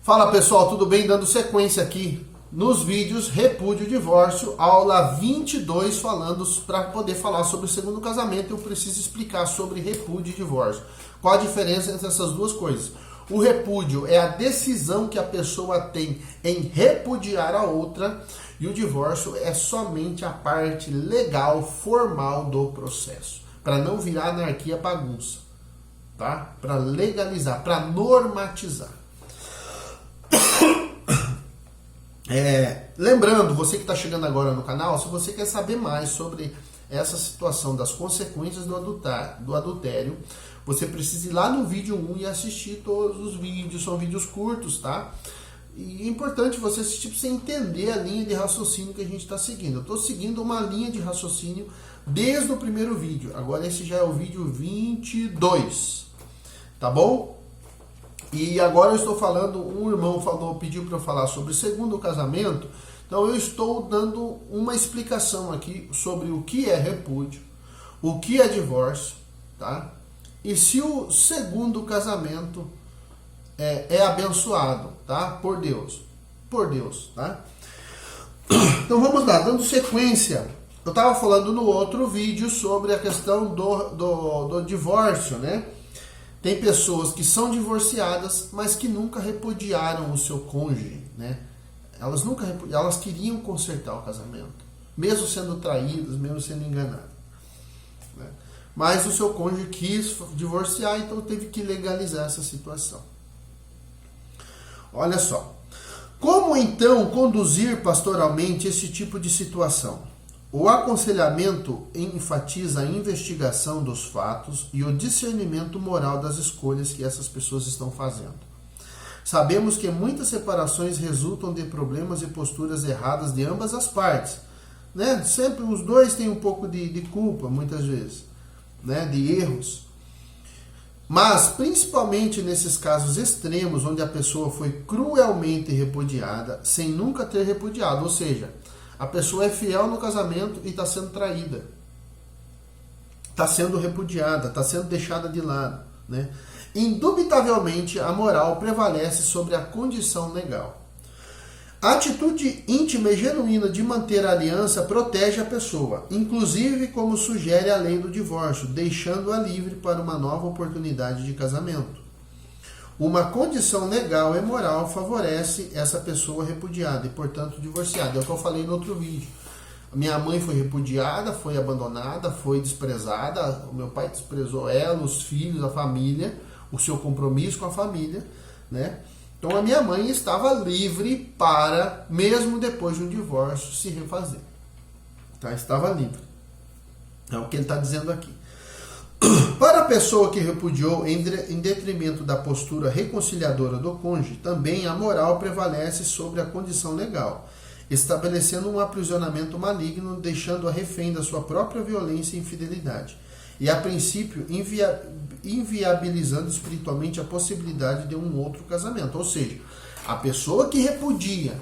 Fala pessoal, tudo bem? Dando sequência aqui nos vídeos Repúdio e Divórcio, aula 22, falando para poder falar sobre o segundo casamento, eu preciso explicar sobre repúdio e divórcio. Qual a diferença entre essas duas coisas? O repúdio é a decisão que a pessoa tem em repudiar a outra, e o divórcio é somente a parte legal, formal do processo, para não virar anarquia, bagunça, tá? Para legalizar, para normatizar. Lembrando, você que está chegando agora no canal, se você quer saber mais sobre essa situação das consequências do adultério, você precisa ir lá no vídeo 1 e assistir todos os vídeos, são vídeos curtos, tá? E é importante você assistir para você entender a linha de raciocínio que a gente está seguindo. Eu estou seguindo uma linha de raciocínio desde o primeiro vídeo, agora esse já é o vídeo 22, tá bom? E agora eu estou falando, um irmão pediu para eu falar sobre o segundo casamento, então eu estou dando uma explicação aqui sobre o que é repúdio, o que é divórcio, tá? E se o segundo casamento é abençoado, tá? Por Deus, tá? Então vamos lá, dando sequência, eu estava falando no outro vídeo sobre a questão do divórcio, né? Tem pessoas que são divorciadas, mas que nunca repudiaram o seu cônjuge, né? Elas queriam consertar o casamento, mesmo sendo traídas, mesmo sendo enganadas, né? Mas o seu cônjuge quis divorciar, então teve que legalizar essa situação. Olha só. Como então conduzir pastoralmente esse tipo de situação? O aconselhamento enfatiza a investigação dos fatos e o discernimento moral das escolhas que essas pessoas estão fazendo. Sabemos que muitas separações resultam de problemas e posturas erradas de ambas as partes, né? Sempre os dois têm um pouco de culpa, muitas vezes, né? De erros. Mas, principalmente nesses casos extremos, onde a pessoa foi cruelmente repudiada, sem nunca ter repudiado, ou seja, a pessoa é fiel no casamento e está sendo traída, está sendo repudiada, está sendo deixada de lado, né? Indubitavelmente, a moral prevalece sobre a condição legal. A atitude íntima e genuína de manter a aliança protege a pessoa, inclusive como sugere a lei do divórcio, deixando-a livre para uma nova oportunidade de casamento. Uma condição legal e moral favorece essa pessoa repudiada e, portanto, divorciada. É o que eu falei no outro vídeo. Minha mãe foi repudiada, foi abandonada, foi desprezada. O meu pai desprezou ela, os filhos, a família, o seu compromisso com a família, né? Então a minha mãe estava livre para, mesmo depois de um divórcio, se refazer. Tá? Estava livre. É o que ele está dizendo aqui. Para a pessoa que repudiou em detrimento da postura reconciliadora do cônjuge, também a moral prevalece sobre a condição legal, estabelecendo um aprisionamento maligno, deixando-a refém da sua própria violência e infidelidade, e a princípio inviabilizando espiritualmente a possibilidade de um outro casamento. Ou seja, a pessoa que repudia,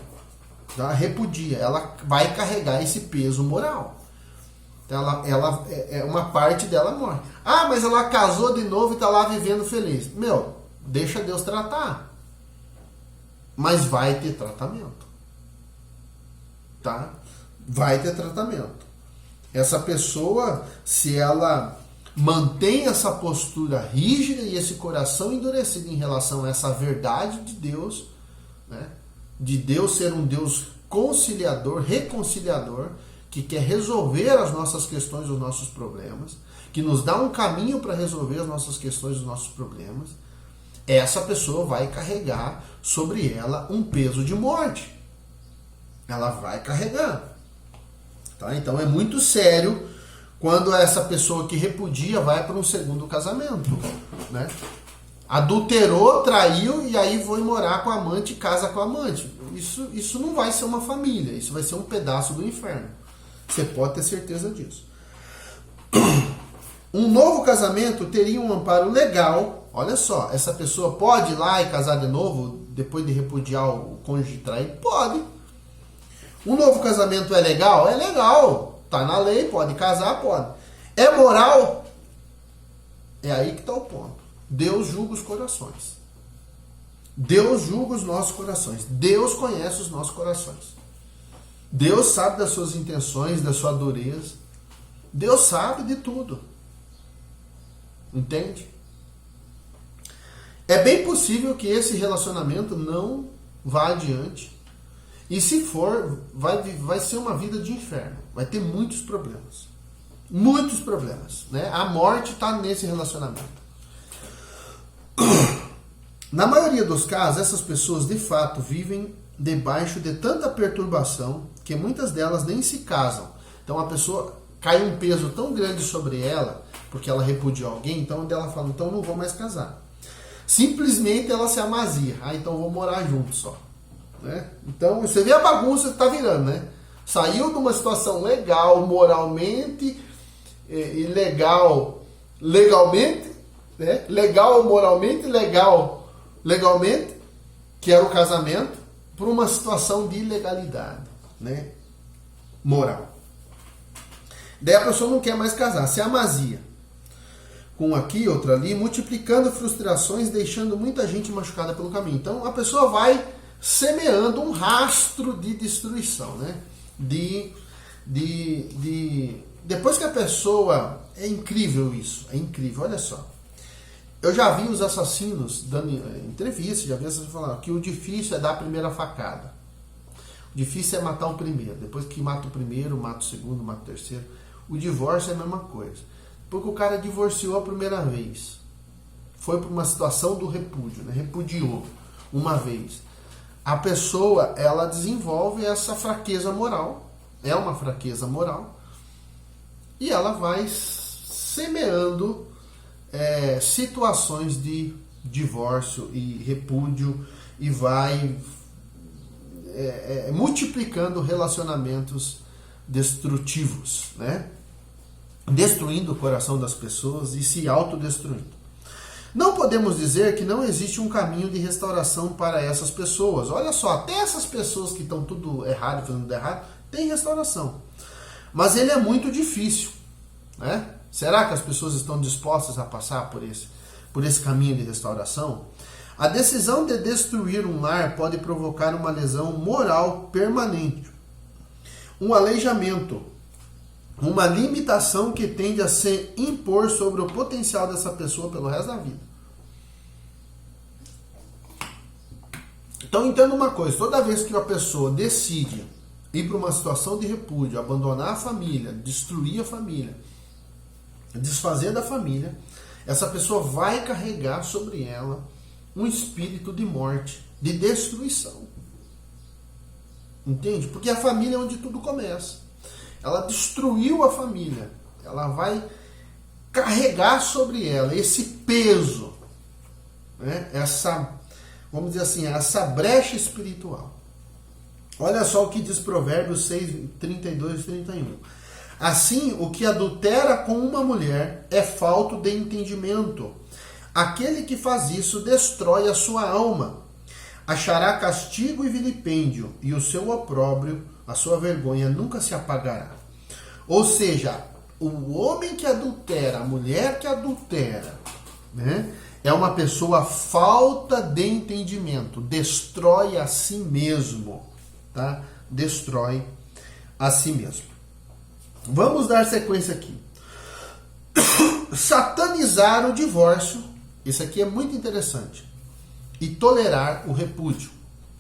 ela vai carregar esse peso moral. Uma parte dela morre. Ah, mas ela casou de novo e está lá vivendo feliz. Deixa Deus tratar. Mas vai ter tratamento. Tá? Vai ter tratamento. Essa pessoa, se ela mantém essa postura rígida e esse coração endurecido em relação a essa verdade de Deus, né? De Deus ser um Deus conciliador, reconciliador, que quer resolver as nossas questões, os nossos problemas, que nos dá um caminho para resolver as nossas questões, os nossos problemas, essa pessoa vai carregar sobre ela um peso de morte. Ela vai carregar. Tá? Então é muito sério quando essa pessoa que repudia vai para um segundo casamento, né? Adulterou, traiu e aí foi morar com a amante, casa com a amante. Isso não vai ser uma família, isso vai ser um pedaço do inferno. Você pode ter certeza disso. Um novo casamento teria um amparo legal. Olha só, essa pessoa pode ir lá e casar de novo depois de repudiar o cônjuge traído? Pode. Um novo casamento é legal? É legal. Está na lei, pode casar, pode. É moral? É aí que está o ponto. Deus julga os corações. Deus julga os nossos corações. Deus conhece os nossos corações. Deus sabe das suas intenções, da sua dureza. Deus sabe de tudo. Entende? É bem possível que esse relacionamento não vá adiante. E se for, vai ser uma vida de inferno. Vai ter muitos problemas. Muitos problemas. Né? A morte está nesse relacionamento. Na maioria dos casos, essas pessoas de fato vivem debaixo de tanta perturbação que muitas delas nem se casam. Então a pessoa cai um peso tão grande sobre ela, porque ela repudiou alguém, então ela fala, então não vou mais casar. Simplesmente ela se amazia. então vou morar junto só. Né? Então você vê a bagunça que está virando, né? Saiu de uma situação legal, moralmente, e legalmente, né? Legal moralmente, legalmente, que era o casamento, para uma situação de ilegalidade, né? Moral. Daí a pessoa não quer mais casar, se amazia. Com aqui, outro ali, multiplicando frustrações, deixando muita gente machucada pelo caminho. Então a pessoa vai semeando um rastro de destruição, né? Depois que a pessoa... É incrível isso, é incrível, olha só. Eu já vi os assassinos dando entrevista, já vi assassinos falando que o difícil é dar a primeira facada. O difícil é matar o primeiro. Depois que mata o primeiro, mata o segundo, mata o terceiro. O divórcio é a mesma coisa. Porque o cara divorciou a primeira vez. Foi para uma situação do repúdio, né? Repudiou uma vez. A pessoa, ela desenvolve essa fraqueza moral. É uma fraqueza moral. E ela vai semeando situações de divórcio e repúdio e vai multiplicando relacionamentos destrutivos, né? Destruindo o coração das pessoas e se autodestruindo. Não podemos dizer que não existe um caminho de restauração para essas pessoas. Olha só, até essas pessoas que estão tudo errado, fazendo tudo errado, tem restauração. Mas ele é muito difícil, né? Será que as pessoas estão dispostas a passar por esse caminho de restauração? A decisão de destruir um lar pode provocar uma lesão moral permanente, um aleijamento, uma limitação que tende a se impor sobre o potencial dessa pessoa pelo resto da vida. Então entenda uma coisa, toda vez que uma pessoa decide ir para uma situação de repúdio, abandonar a família, destruir a família, desfazer da família, essa pessoa vai carregar sobre ela um espírito de morte, de destruição. Entende? Porque a família é onde tudo começa. Ela destruiu a família. Ela vai carregar sobre ela esse peso, né? Vamos dizer assim, essa brecha espiritual. Olha só o que diz Provérbios 6, 32 e 31. Assim, o que adultera com uma mulher é falto de entendimento. Aquele que faz isso destrói a sua alma. Achará castigo e vilipêndio, e o seu opróbrio, a sua vergonha, nunca se apagará. Ou seja, o homem que adultera, a mulher que adultera, né, é uma pessoa falta de entendimento, destrói a si mesmo, tá? Destrói a si mesmo. Vamos dar sequência aqui. Satanizar o divórcio, isso aqui é muito interessante, e tolerar o repúdio.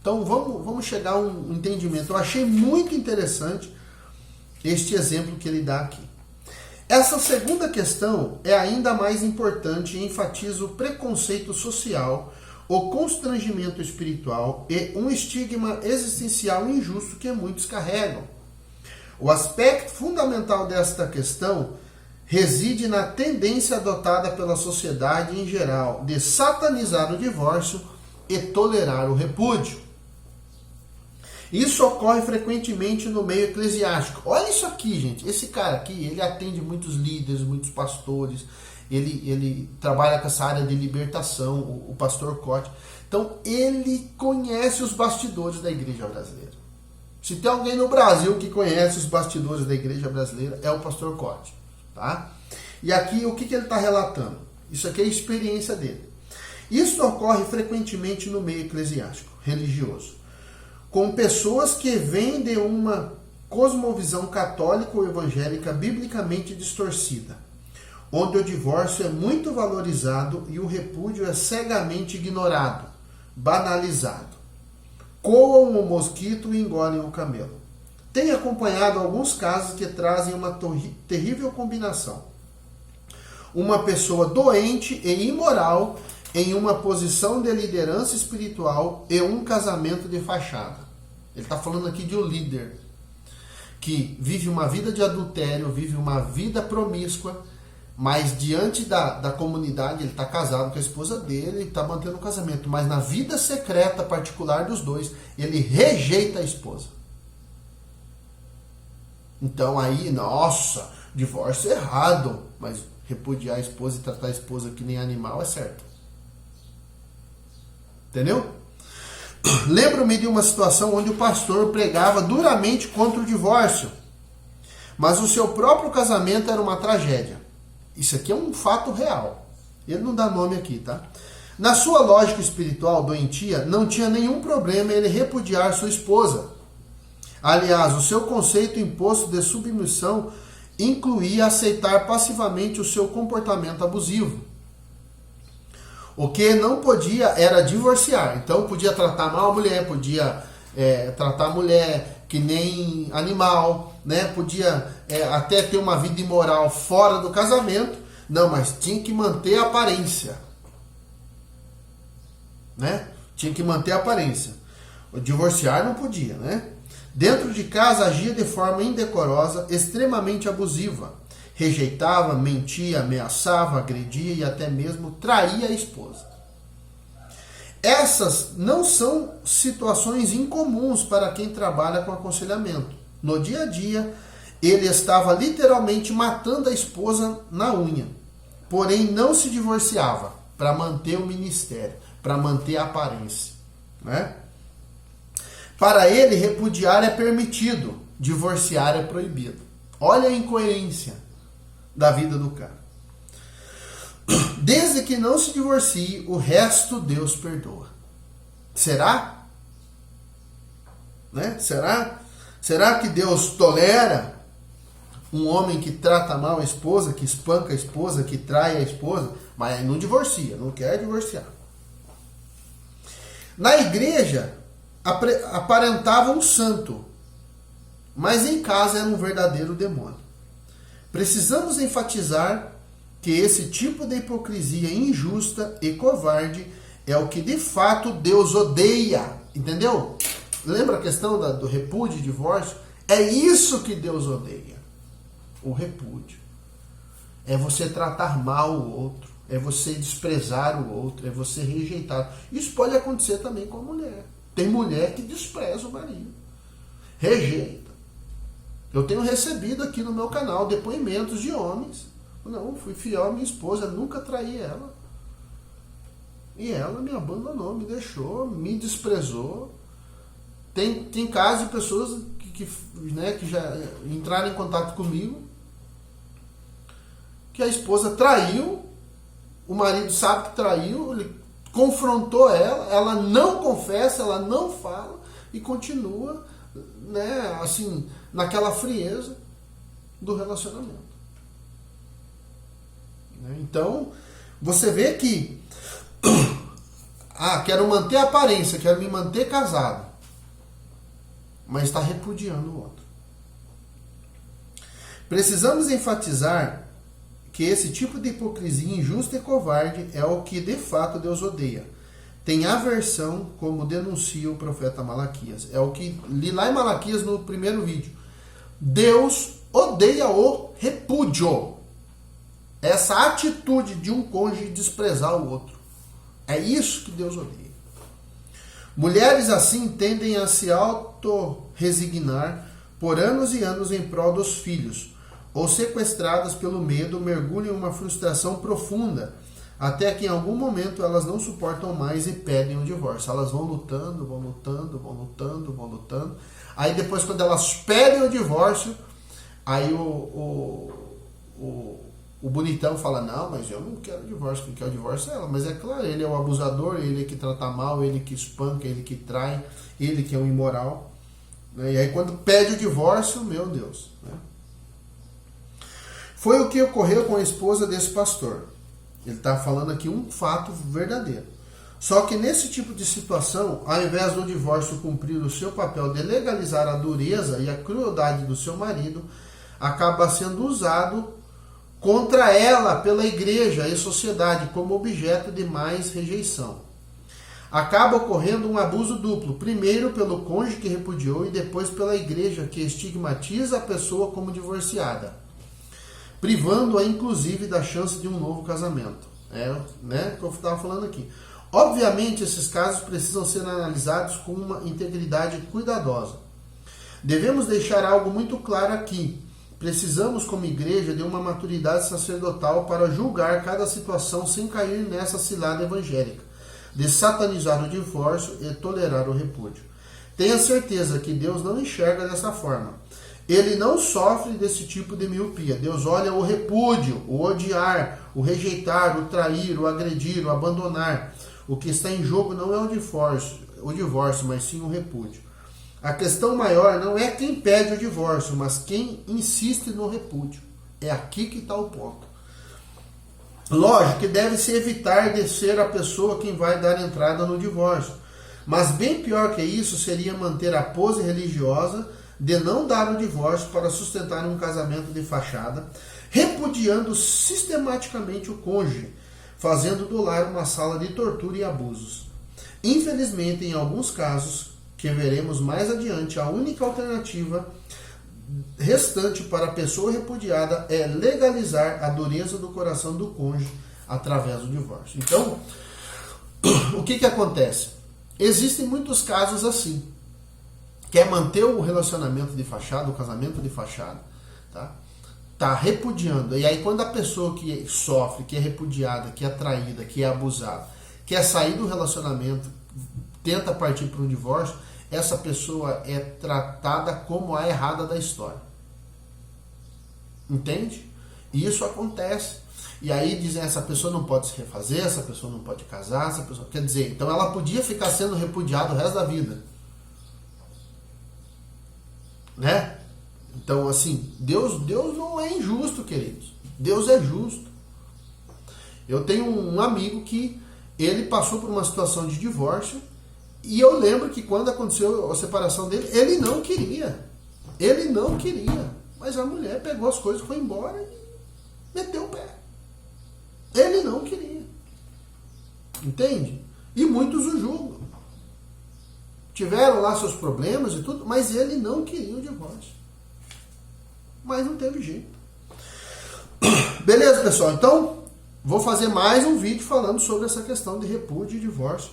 Então vamos chegar a um entendimento. Eu achei muito interessante este exemplo que ele dá aqui. Essa segunda questão é ainda mais importante e enfatiza o preconceito social, o constrangimento espiritual e um estigma existencial injusto que muitos carregam. O aspecto fundamental desta questão reside na tendência adotada pela sociedade em geral de satanizar o divórcio e tolerar o repúdio. Isso ocorre frequentemente no meio eclesiástico. Olha isso aqui, gente. Esse cara aqui, ele atende muitos líderes, muitos pastores. Ele trabalha com essa área de libertação, o pastor Cote. Então, ele conhece os bastidores da igreja brasileira. Se tem alguém no Brasil que conhece os bastidores da igreja brasileira, é o pastor Cote. Tá? E aqui, o que ele está relatando? Isso aqui é a experiência dele. Isso ocorre frequentemente no meio eclesiástico, religioso, com pessoas que vêm de uma cosmovisão católica ou evangélica biblicamente distorcida, onde o divórcio é muito valorizado e o repúdio é cegamente ignorado, banalizado. Coam o mosquito e engolem o camelo. Tenho acompanhado alguns casos que trazem uma terrível combinação. Uma pessoa doente e imoral em uma posição de liderança espiritual e um casamento de fachada. Ele está falando aqui de um líder que vive uma vida de adultério, vive uma vida promíscua, mas diante da comunidade ele está casado com a esposa dele, ele está mantendo o casamento, mas na vida secreta particular dos dois, ele rejeita a esposa. Então aí, nossa, divórcio é errado, mas repudiar a esposa e tratar a esposa que nem animal é certo. Entendeu? Lembro-me de uma situação onde o pastor pregava duramente contra o divórcio, mas o seu próprio casamento era uma tragédia. Isso aqui é um fato real. Ele não dá nome aqui, tá? Na sua lógica espiritual doentia, não tinha nenhum problema ele repudiar sua esposa. Aliás, o seu conceito imposto de submissão incluía aceitar passivamente o seu comportamento abusivo. O que não podia era divorciar. Então podia tratar mal a mulher, podia tratar a mulher que nem animal, né? Podia até ter uma vida imoral fora do casamento. Não, mas tinha que manter a aparência. Né? Tinha que manter a aparência. O divorciar não podia, né? Dentro de casa agia de forma indecorosa, extremamente abusiva. Rejeitava, mentia, ameaçava, agredia e até mesmo traía a esposa. Essas não são situações incomuns para quem trabalha com aconselhamento. No dia a dia, ele estava literalmente matando a esposa na unha. Porém, não se divorciava para manter o ministério, para manter a aparência. Né? Para ele, repudiar é permitido, divorciar é proibido. Olha a incoerência da vida do cara. Desde que não se divorcie, o resto Deus perdoa. Será? Né? Será que Deus tolera um homem que trata mal a esposa, que espanca a esposa, que trai a esposa, mas não divorcia, não quer divorciar? Na igreja, aparentava um santo, mas em casa era um verdadeiro demônio. Precisamos enfatizar que esse tipo de hipocrisia injusta e covarde é o que de fato Deus odeia. Entendeu? Lembra a questão do repúdio e divórcio? É isso que Deus odeia. O repúdio. É você tratar mal o outro. É você desprezar o outro. É você rejeitar. Isso pode acontecer também com a mulher. Tem mulher que despreza o marido. Rejeita. Eu tenho recebido aqui no meu canal depoimentos de homens. Não, fui fiel à minha esposa, nunca traí ela. E ela me abandonou, me deixou, me desprezou. Tem casos de pessoas que já entraram em contato comigo, que a esposa traiu, o marido sabe que traiu, ele confrontou ela não confessa, ela não fala e continua, né, assim, naquela frieza do relacionamento. Então, você vê que quero manter a aparência, quero me manter casado, mas está repudiando o outro. Precisamos enfatizar que esse tipo de hipocrisia injusta e covarde é o que de fato Deus odeia. Tem aversão, como denuncia o profeta Malaquias. É o que li lá em Malaquias no primeiro vídeo. Deus odeia o repúdio. Essa atitude de um cônjuge desprezar o outro. É isso que Deus odeia. Mulheres assim tendem a se autorresignar por anos e anos em prol dos filhos, ou sequestradas pelo medo, mergulham em uma frustração profunda, até que em algum momento elas não suportam mais e pedem o divórcio. Elas vão lutando, vão lutando, vão lutando, vão lutando. Aí depois, quando elas pedem o divórcio, aí o o bonitão fala, não, mas eu não quero divórcio, quem quer o divórcio é ela. Mas é claro, ele é o abusador, ele que trata mal, ele que espanca, ele que trai, ele que é um imoral. Né? E aí quando pede o divórcio, meu Deus. Né? Foi o que ocorreu com a esposa desse pastor. Ele está falando aqui um fato verdadeiro. Só que nesse tipo de situação, ao invés do divórcio cumprir o seu papel de legalizar a dureza e a crueldade do seu marido, acaba sendo usado contra ela pela igreja e sociedade como objeto de mais rejeição. Acaba ocorrendo um abuso duplo, primeiro pelo cônjuge que repudiou e depois pela igreja que estigmatiza a pessoa como divorciada, privando-a inclusive da chance de um novo casamento. Né, que eu estava falando aqui. Obviamente, esses casos precisam ser analisados com uma integridade cuidadosa. Devemos deixar algo muito claro aqui. Precisamos, como igreja, de uma maturidade sacerdotal para julgar cada situação sem cair nessa cilada evangélica, de satanizar o divórcio e tolerar o repúdio. Tenha certeza que Deus não enxerga dessa forma. Ele não sofre desse tipo de miopia. Deus olha o repúdio, o odiar, o rejeitar, o trair, o agredir, o abandonar. O que está em jogo não é o divórcio, mas sim o repúdio. A questão maior não é quem pede o divórcio, mas quem insiste no repúdio. É aqui que está o ponto. Lógico que deve-se evitar de ser a pessoa quem vai dar entrada no divórcio. Mas bem pior que isso seria manter a pose religiosa de não dar o divórcio para sustentar um casamento de fachada, repudiando sistematicamente o cônjuge, fazendo do lar uma sala de tortura e abusos. Infelizmente, em alguns casos, que veremos mais adiante, a única alternativa restante para a pessoa repudiada é legalizar a dureza do coração do cônjuge através do divórcio. Então, o que acontece? Existem muitos casos assim. Quer manter o relacionamento de fachada, o casamento de fachada, tá repudiando. E aí quando a pessoa que sofre, que é repudiada, que é traída, que é abusada, quer sair do relacionamento, tenta partir para um divórcio, essa pessoa é tratada como a errada da história. Entende? E isso acontece. E aí dizem, essa pessoa não pode se refazer, essa pessoa não pode casar, essa pessoa... Quer dizer, então ela podia ficar sendo repudiada o resto da vida. Né? Então, assim, Deus não é injusto, queridos. Deus é justo. Eu tenho um amigo que ele passou por uma situação de divórcio e eu lembro que quando aconteceu a separação dele, ele não queria. Ele não queria. Mas a mulher pegou as coisas, foi embora e meteu o pé. Ele não queria. Entende? E muitos o julgam. Tiveram lá seus problemas e tudo, mas ele não queria o divórcio. Mas não teve jeito. Beleza, pessoal? Então, vou fazer mais um vídeo falando sobre essa questão de repúdio e divórcio,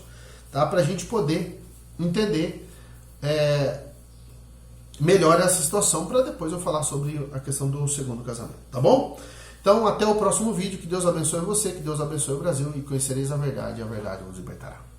tá? Pra gente poder entender melhor essa situação, para depois eu falar sobre a questão do segundo casamento, tá bom? Então, até o próximo vídeo. Que Deus abençoe você, que Deus abençoe o Brasil, e conhecereis a verdade vos libertará.